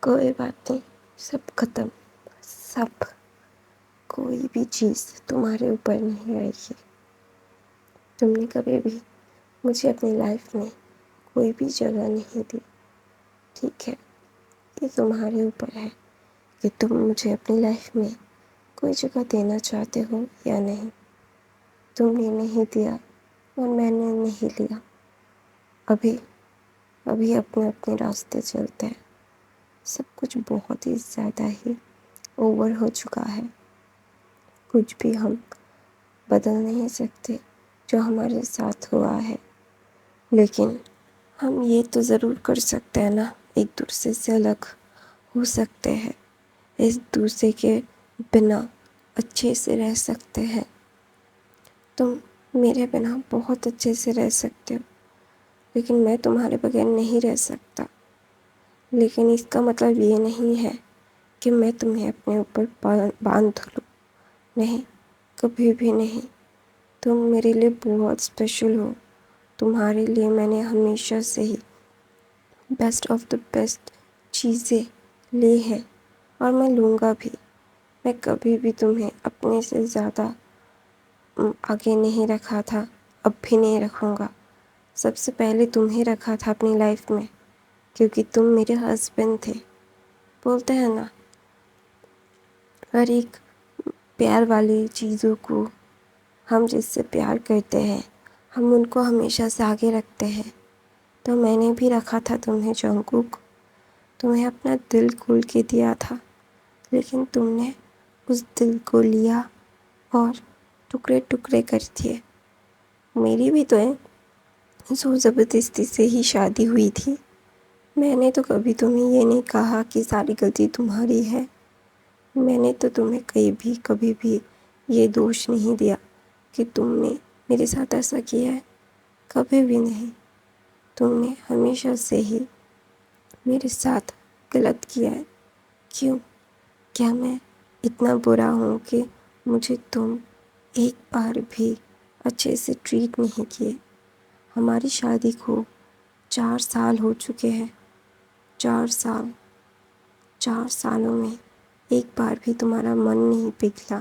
کوئی بات نہیں، سب ختم، سب، کوئی بھی چیز تمہارے اوپر نہیں آئے گی۔ تم نے کبھی بھی مجھے اپنی لائف میں کوئی بھی جگہ نہیں دی، ٹھیک ہے؟ یہ تمہارے اوپر ہے کہ تم مجھے اپنی لائف میں کوئی جگہ دینا چاہتے ہو یا نہیں۔ تم نے نہیں دیا اور میں نے نہیں لیا۔ ابھی اپنے اپنے راستے چلتے ہیں۔ سب کچھ بہت ہی زیادہ ہی اوور ہو چکا ہے۔ کچھ بھی ہم بدل نہیں سکتے جو ہمارے ساتھ ہوا ہے، لیکن ہم یہ تو ضرور کر سکتے ہیں نا، ایک دوسرے سے الگ ہو سکتے ہیں، ایک دوسرے کے بنا اچھے سے رہ سکتے ہیں۔ تم میرے بنا بہت اچھے سے رہ سکتے ہو، لیکن میں تمہارے بغیر نہیں رہ سکتا۔ لیکن اس کا مطلب یہ نہیں ہے کہ میں تمہیں اپنے اوپر باندھ لوں، نہیں، کبھی بھی نہیں۔ تم میرے لیے بہت اسپیشل ہو۔ تمہارے لیے میں نے ہمیشہ سے ہی بیسٹ آف دا بیسٹ چیزیں لی ہیں، اور میں لوں گا بھی۔ میں کبھی بھی تمہیں اپنے سے زیادہ آگے نہیں رکھا تھا، اب بھی نہیں رکھوں گا۔ سب سے پہلے تمہیں رکھا تھا اپنی لائف میں، کیونکہ تم میرے ہسبینڈ تھے۔ بولتے ہیں نا، ہر ایک پیار والی چیزوں کو ہم جس سے پیار کرتے ہیں، ہم ان کو ہمیشہ سے آگے رکھتے ہیں۔ تو میں نے بھی رکھا تھا تمہیں جنگکوک، تمہیں اپنا دل کھول کے دیا تھا، لیکن تم نے اس دل کو لیا اور ٹکڑے ٹکڑے کر دیے۔ میری بھی تو زور زبردستی سے ہی شادی ہوئی تھی۔ میں نے تو کبھی تمہیں یہ نہیں کہا کہ ساری غلطی تمہاری ہے۔ میں نے تو تمہیں کبھی بھی یہ دوش نہیں دیا کہ تم نے میرے ساتھ ایسا کیا ہے، کبھی بھی نہیں۔ تم نے ہمیشہ سے ہی میرے ساتھ غلط کیا ہے۔ کیوں؟ کیا میں اتنا برا ہوں کہ مجھے تم ایک بار بھی اچھے سے ٹریٹ نہیں کیے؟ ہماری شادی کو 4 سال ہو چکے ہیں۔ 4 سالوں میں ایک بار بھی تمہارا من نہیں پگھلا،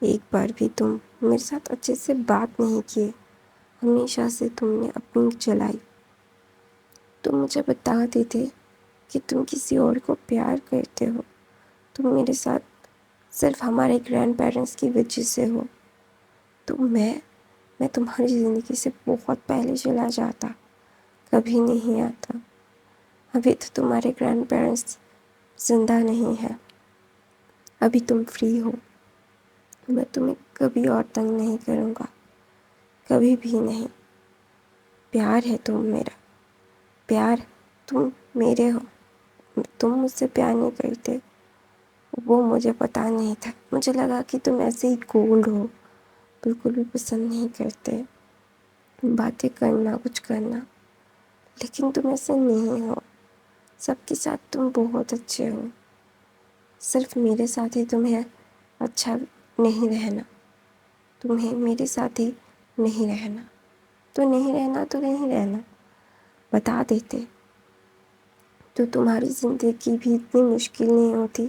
ایک بار بھی تم میرے ساتھ اچھے سے بات نہیں کیے۔ ہمیشہ سے تم نے اپنی چلائی۔ تم مجھے بتاتے تھے کہ تم کسی اور کو پیار کرتے ہو، تم میرے ساتھ صرف ہمارے گرینڈ پیرنٹس کی وجہ سے ہو۔ تو میں تمہاری زندگی سے بہت پہلے چلا جاتا، کبھی نہیں آتا۔ ابھی تو تمہارے گرینڈ پیرنٹس زندہ نہیں ہیں، ابھی تم فری ہو۔ میں تمہیں کبھی اور تنگ نہیں کروں گا، کبھی بھی نہیں۔ پیار ہے تم میرا، پیار تم میرے ہو۔ تم مجھ سے پیار نہیں کرتے، وہ مجھے پتا نہیں تھا۔ مجھے لگا کہ تم ایسے ہی کولڈ ہو، بالکل بھی پسند نہیں کرتے باتیں کرنا، کچھ کرنا، لیکن تم ایسے نہیں ہو۔ سب کے ساتھ تم بہت اچھے ہو، صرف میرے ساتھ ہی تمہیں اچھا نہیں رہنا، تمہیں میرے ساتھ ہی نہیں رہنا۔ تو نہیں رہنا، بتا دیتے تو تمہاری زندگی بھی اتنی مشکل نہیں ہوتی،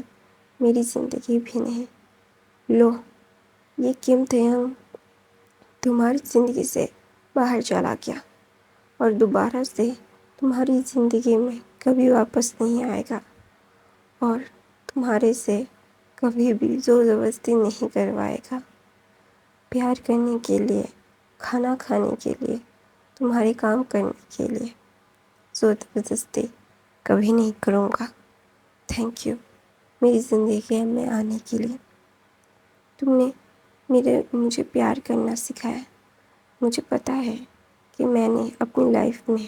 میری زندگی بھی نہیں۔ لو، یہ قیمتی تمہاری زندگی سے باہر چلا گیا، اور دوبارہ سے تمہاری زندگی میں کبھی واپس نہیں آئے گا، اور تمہارے سے کبھی بھی زور زبردستی نہیں کروائے گا۔ پیار کرنے کے لیے، کھانا کھانے کے لیے، تمہارے کام کرنے کے لیے زور زبردستی کبھی نہیں کروں گا۔ تھینک یو میری زندگی میں آنے کے لیے۔ تم نے مجھے پیار کرنا سکھایا۔ مجھے پتا ہے کہ میں نے اپنی لائف میں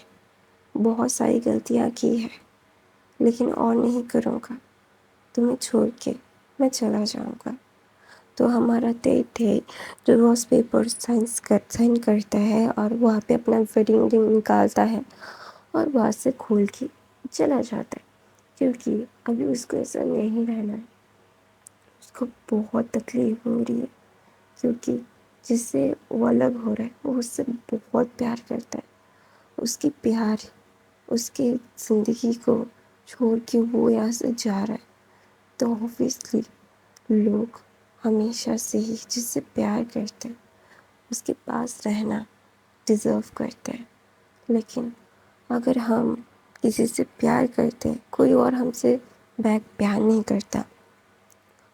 بہت ساری غلطیاں کی ہیں، لیکن اور نہیں کروں گا۔ تمہیں چھوڑ کے میں چلا جاؤں گا۔ تو ہمارا جو روز پیپر سائن کرتا ہے اور وہاں پہ اپنا ویڈنگ رنگ نکالتا ہے اور وہاں سے کھول کے چلا جاتا ہے، کیونکہ ابھی اس کو ایسا نہیں رہنا ہے۔ اس کو بہت تکلیف ہو رہی ہے، کیونکہ جس سے وہ الگ ہو رہا ہے وہ اس سے بہت پیار کرتا ہے۔ اس کی پیار اس کی زندگی کو چھوڑ کے وہ یہاں سے جا رہا ہے تو اوبویسلی لوگ ہمیشہ سے ہی جس سے پیار کرتے ہیں اس کے پاس رہنا ڈیزرو کرتے ہیں. لیکن اگر ہم کسی سے پیار کرتے ہیں، کوئی اور ہم سے بیک پیار نہیں کرتا،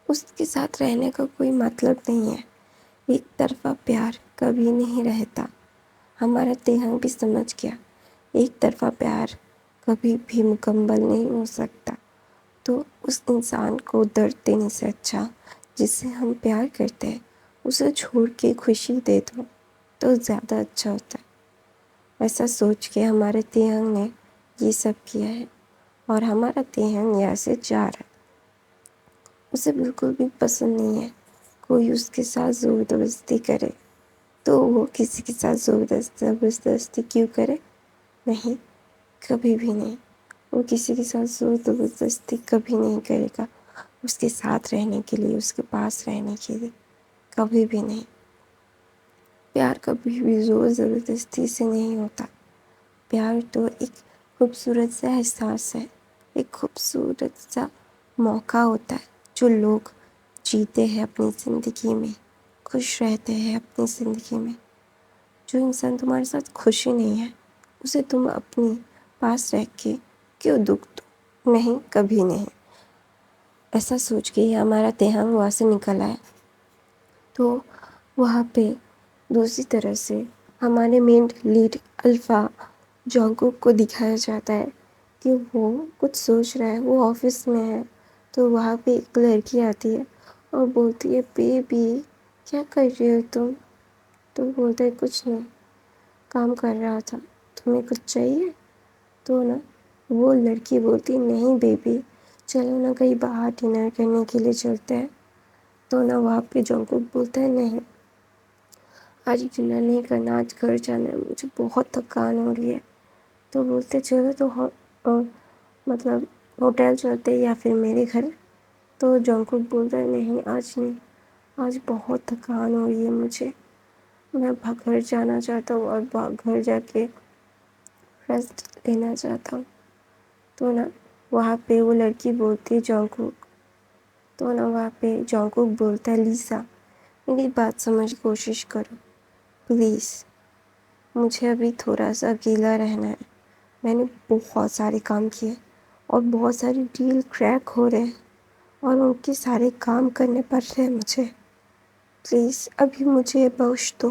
اس کے ساتھ رہنے کا کوئی مطلب نہیں ہے. ایک طرفہ پیار کبھی نہیں رہتا. ہمارا دیہنگ بھی سمجھ گیا ایک طرفہ پیار کبھی بھی مکمل نہیں ہو سکتا. تو اس انسان کو درد دینے سے اچھا جس سے ہم پیار کرتے ہیں اسے چھوڑ کے خوشی دے دو تو زیادہ اچھا ہوتا ہے. ایسا سوچ کے ہمارے دیہنگ نے یہ سب کیا ہے اور ہمارا دیہنگ یہاں سے جا رہا ہے. اسے بالکل بھی پسند نہیں ہے کوئی اس کے ساتھ زبردستی کرے. تو وہ کسی کے ساتھ زبردستی کیوں کرے؟ نہیں، کبھی بھی نہیں. وہ کسی کے ساتھ زبردستی کبھی نہیں کرے گا اس کے ساتھ رہنے کے لیے، اس کے پاس رہنے کے لیے، کبھی بھی نہیں. پیار کبھی بھی زور زبردستی سے نہیں ہوتا. پیار تو ایک خوبصورت سا احساس ہے، ایک خوبصورت سا موقع ہوتا ہے جو لوگ جیتے ہیں اپنی زندگی میں، خوش رہتے ہیں اپنی زندگی میں. جو انسان تمہارے ساتھ خوشی نہیں ہے اسے تم اپنی پاس رہ کے کیوں دکھ دو؟ نہیں، کبھی نہیں. ایسا سوچ کے ہمارا دیہنگ وہاں سے نکل آیا. تو وہاں پہ دوسری طرح سے ہمارے مین لیڈ الفا جونگکوک کو دکھایا جاتا ہے کہ وہ کچھ سوچ رہا ہے. وہ آفس میں ہے تو وہاں پہ ایک لڑکی آتی ہے اور بولتی ہے بیبی کیا کر رہی ہو تم؟ تو بولتا ہے کچھ نہیں، کام کر رہا تھا. تمہیں کچھ چاہیے؟ تو وہ لڑکی بولتی نہیں بیبی، چلو کہیں باہر ڈنر کرنے کے لیے چلتے ہیں. تو وہاں پہ جونگکوک بولتا ہے نہیں، آج ڈنر نہیں کرنا، آج گھر جانا ہے، مجھے بہت تھکان ہو رہی ہے. تو بولتے چلو تو مطلب ہوٹل چلتے یا پھر میرے گھر. تو جونگکوک بولتا ہے نہیں، آج نہیں، آج بہت تھکان ہو رہی ہے مجھے، میں گھر جانا چاہتا ہوں اور گھر جا کے ریسٹ لینا چاہتا ہوں. تو وہاں پہ وہ لڑکی بولتی ہے جونگکوک. تو وہاں پہ جونگکوک بولتا ہے لیسا میری بات سمجھ کوشش کرو پلیز، مجھے ابھی تھوڑا سا اکیلا رہنا ہے. میں نے بہت سارے کام کیے اور بہت ساری ڈیل کریک ہو رہے ہیں اور ان کے سارے کام کرنے پڑ رہے ہیں مجھے. پلیز ابھی مجھے بخش دو.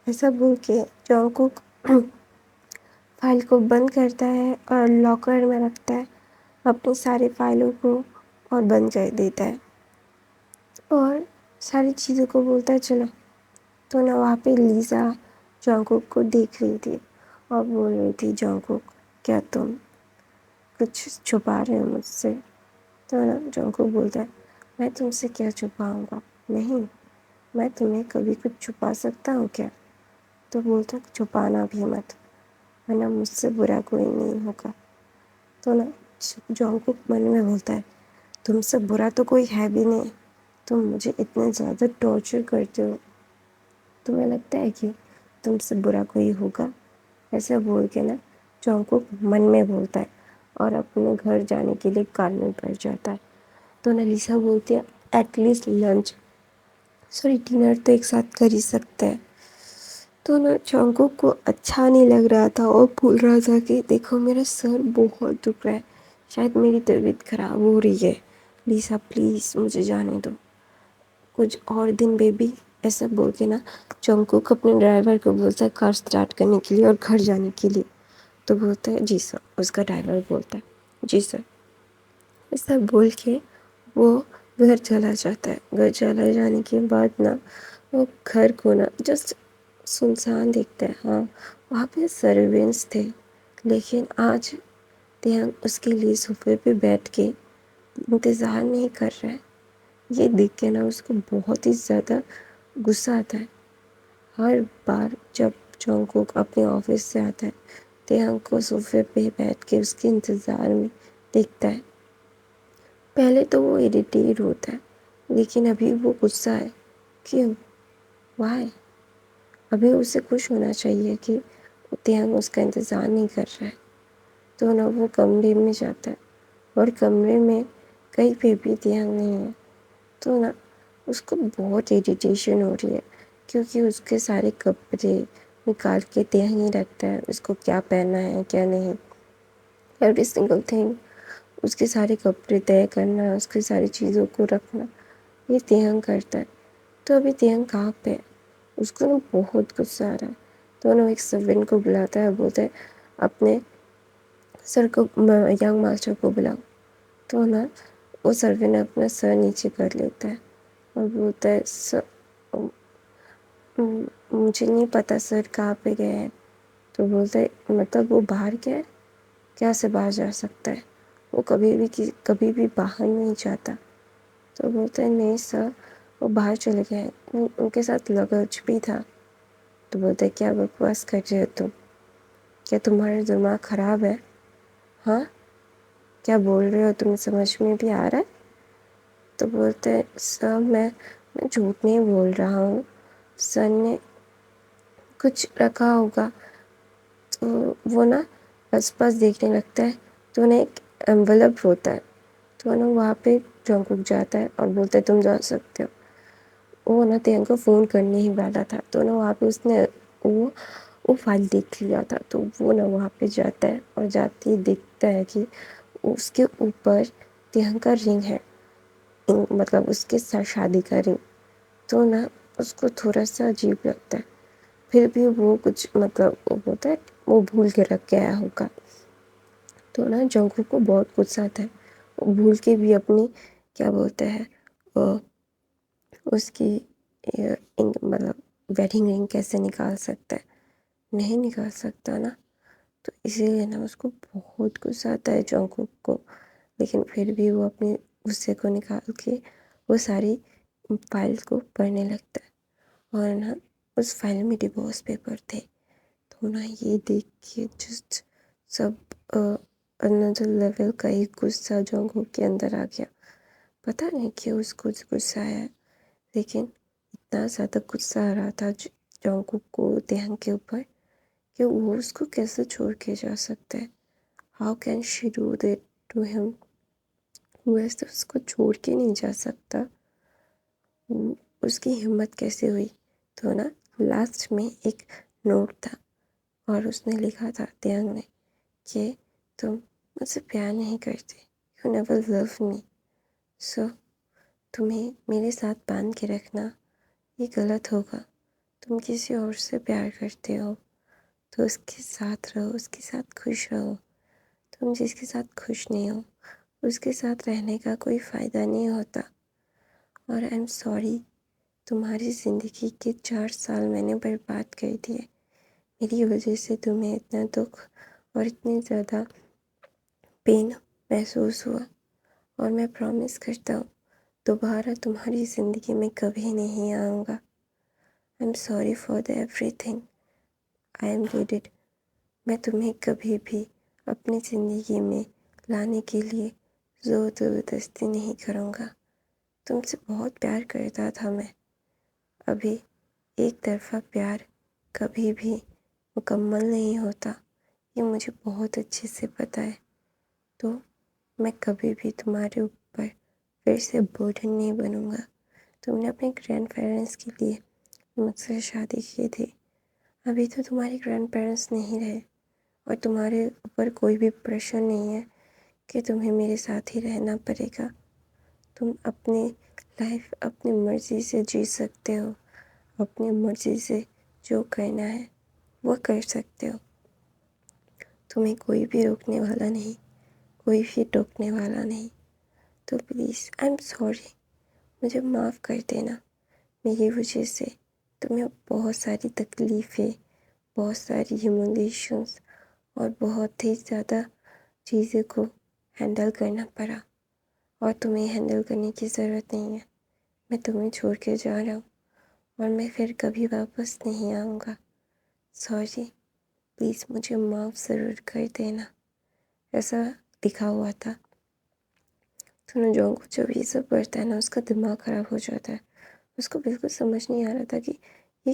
ایسا بول کے جونگکوک فائل کو بند کرتا ہے اور لاکر میں رکھتا ہے اپنی ساری فائلوں کو اور بند کر دیتا ہے اور ساری چیزوں کو بولتا ہے چلو. تو وہاں پہ لیزا جونگکوک کو دیکھ رہی تھی اور بول رہی تھی جونگکوک کیا تم کچھ چھپا رہے ہو مجھ سے؟ تو جونگکوک بولتا ہے میں تم سے کیا چھپاؤں گا؟ نہیں، میں تمہیں کبھی کچھ چھپا سکتا ہوں کیا؟ تو بولتا چھپانا بھی مت ورنہ مجھ سے برا کوئی نہیں ہوگا. تو جونگکوک من میں بولتا ہے تم سے برا تو کوئی ہے بھی نہیں، تم مجھے اتنے زیادہ ٹارچر کرتے ہو، تمہیں لگتا ہے کہ تم سے برا کوئی ہوگا؟ ایسا بول کے جونگکوک من میں بولتا ہے اور اپنے گھر جانے کے لیے کار میں بیٹھ جاتا ہے. تو لیسا بولتی ہے ایٹ لیسٹ ڈنر تو ایک ساتھ کر ہی سکتے ہیں. تو جونگکوک کو اچھا نہیں لگ رہا تھا اور بول رہا تھا کہ دیکھو میرا سر بہت دکھ رہا ہے، شاید میری طبیعت خراب ہو رہی ہے، لیسا پلیز مجھے جانے دو کچھ اور دن بیبی. ایسا بول کے جونگکوک اپنے ڈرائیور کو بولتا ہے کار سٹارٹ کرنے کے لیے اور گھر جانے کے لیے. تو بولتا ہے جی سر. اس کا ڈرائیور بولتا ہے جی سر. ایسا بول کے وہ گھر چلا جاتا ہے. گھر چلا جانے کے بعد وہ گھر کو جسٹ سنسان دیکھتا ہے. ہاں وہاں پہ سروینٹس تھے لیکن آج دیہنگ اس کے لیے صوفے پہ بیٹھ کے انتظار نہیں کر رہا ہے. یہ دیکھ کے اس کو بہت ہی زیادہ غصہ آتا ہے. ہر بار جب جونگکوک اپنے آفس سے آتا ہے دیہنگ کو صوفے پہ بیٹھ کے اس کے انتظار میں دیکھتا ہے. پہلے تو وہ اریٹیٹ ہوتا ہے لیکن ابھی وہ غصہ ہے. کیوں؟ وائی؟ ابھی اسے خوش ہونا چاہیے کہ دیہنگ اس کا انتظار نہیں کر رہا ہے. تو وہ کمرے میں جاتا ہے اور کمرے میں کہیں پہ بھی دھیان نہیں ہے. تو نا اس کو بہت اریٹیشن ہو رہی ہے کیونکہ اس کے سارے کپڑے نکال کے دھیان ہی رکھتا ہے اس کو کیا پہننا ہے کیا نہیں. ایوری سنگل تھنگ اس کے سارے کپڑے طے کرنا، اس کی ساری چیزوں کو رکھنا، یہ تیہنگ کرتا ہے. تو ابھی تیہنگ کہاں پہ ہے؟ اس کو نا بہت غصہ آ رہا ہے. تو نا ایک سرونٹ کو بلاتا ہے، بولتا ہے اپنے سر کو ینگ ماسٹر کو بلاؤ. تو نا وہ سرونٹ اپنا سر نیچے کر لیتا ہے اور بولتا ہے مجھے نہیں پتا سر کہاں پہ گئے ہیں. تو بولتا ہے مطلب وہ باہر گیا ہے؟ کیسے باہر جا سکتا ہے؟ وہ کبھی بھی باہر نہیں جاتا. تو بولتا ہے نہیں سر، وہ باہر چلے گئے ہیں، ان کے ساتھ لگیج بھی تھا. تو بولتا ہے کیا بکواس کر رہے ہو تم؟ کیا تمہارا دماغ خراب ہے؟ ہاں کیا بول رہے ہو تمہیں سمجھ میں بھی آ رہا ہے؟ تو بولتے ہیں سر میں جھوٹ نہیں بول رہا ہوں، سر نے کچھ رکھا ہوگا. تو وہ نا آس پاس دیکھنے لگتا ہے تو انہیں ایک انویلپ ہوتا ہے. تو نا وہاں پہ جونگکوک جاتا ہے اور بولتا ہے تم جا سکتے ہو. وہ نا تیہنگ کو فون کرنے ہی والا تھا. تو نا وہاں پہ اس نے وہ فائل دیکھ لیا تھا. تو وہ نا وہاں پہ جاتا ہے اور جاتے ہی دیکھتا ہے کہ اس کے اوپر تیہنگ کا رنگ ہے، مطلب اس کے ساتھ شادی کا رنگ. تو نا اس کو تھوڑا سا عجیب لگتا ہے. پھر بھی وہ کچھ مطلب وہ ہوتا ہے وہ بھول کے رکھ کے آیا ہوگا. تو نا جونگکوک کو بہت غصہ آتا ہے. وہ بھول کے بھی اپنی کیا بولتے ہیں اس کی مطلب ویڈنگ رنگ کیسے نکال سکتا ہے؟ نہیں نکال سکتا نا. تو اسی لیے نا اس کو بہت غصہ آتا ہے جونگکوک کو. لیکن پھر بھی وہ اپنے غصے کو نکال کے وہ ساری فائل کو پڑھنے لگتا ہے. اور نا اس فائل میں ڈیورس پیپر تھے. تو نا یہ دیکھ کے جسٹ سب اندر لیول کا ہی غصہ جونگکوک کے اندر آ گیا. پتہ نہیں کیوں اس کو غصہ آیا، لیکن اتنا زیادہ غصہ آ رہا تھا جونگکوک کو تیہنگ کے اوپر کہ وہ اس کو کیسے چھوڑ کے جا سکتا ہے. How can she do that to him? وہ ایسے اس کو چھوڑ کے نہیں جا سکتا. اس کی ہمت کیسے ہوئی؟ تو نا لاسٹ میں ایک نوٹ تھا اور اس نے لکھا تھا تیہنگ نے کہ تم مجھ سے پیار نہیں کرتے، یو نیور لو می، سو تمہیں میرے ساتھ باندھ کے رکھنا یہ غلط ہوگا. تم کسی اور سے پیار کرتے ہو تو اس کے ساتھ رہو، اس کے ساتھ خوش رہو. تم جس کے ساتھ خوش نہیں ہو اس کے ساتھ رہنے کا کوئی فائدہ نہیں ہوتا. اور آئی ایم سوری، تمہاری زندگی کے 4 سال میں نے برباد کر دیے. میری وجہ سے تمہیں اتنا دکھ اور اتنی زیادہ پین محسوس ہوا. اور میں پرامس کرتا ہوں دوبارہ تمہاری زندگی میں کبھی نہیں آؤں گا. I am sorry for the everything I am dead. میں تمہیں کبھی بھی اپنی زندگی میں لانے کے لیے زور زبردستی نہیں کروں گا. تم سے بہت پیار کرتا تھا میں. ابھی ایک طرفہ پیار کبھی بھی مکمل نہیں ہوتا، یہ مجھے بہت اچھے سے پتہ ہے. تو میں کبھی بھی تمہارے اوپر پھر سے برڈن نہیں بنوں گا. تم نے اپنے گرینڈ پیرنٹس کے لیے مجھ سے شادی کی تھی. ابھی تو تمہارے گرینڈ پیرنٹس نہیں رہے اور تمہارے اوپر کوئی بھی پریشر نہیں ہے کہ تمہیں میرے ساتھ ہی رہنا پڑے گا. تم اپنی لائف اپنی مرضی سے جی سکتے ہو، اپنی مرضی سے جو کرنا ہے وہ کر سکتے ہو. تمہیں کوئی بھی روکنے والا نہیں، کوئی بھی ٹوکنے والا نہیں. تو پلیز آئی ایم سوری، مجھے معاف کر دینا. میری وجہ سے تمہیں بہت ساری تکلیفیں، بہت ساری ہیوملیشنس اور بہت ہی زیادہ چیزوں کو ہینڈل کرنا پڑا، اور تمہیں ہینڈل کرنے کی ضرورت نہیں ہے. میں تمہیں چھوڑ کے جا رہا ہوں اور میں پھر کبھی واپس نہیں آؤں گا. سوری، پلیز مجھے معاف ضرور کر دینا. ایسا لکھا ہوا تھا. تو نا جونگکوک جب یہ سب پڑھتا ہے نا اس کا دماغ خراب ہو جاتا ہے. اس کو بالکل سمجھ نہیں آ رہا تھا کہ یہ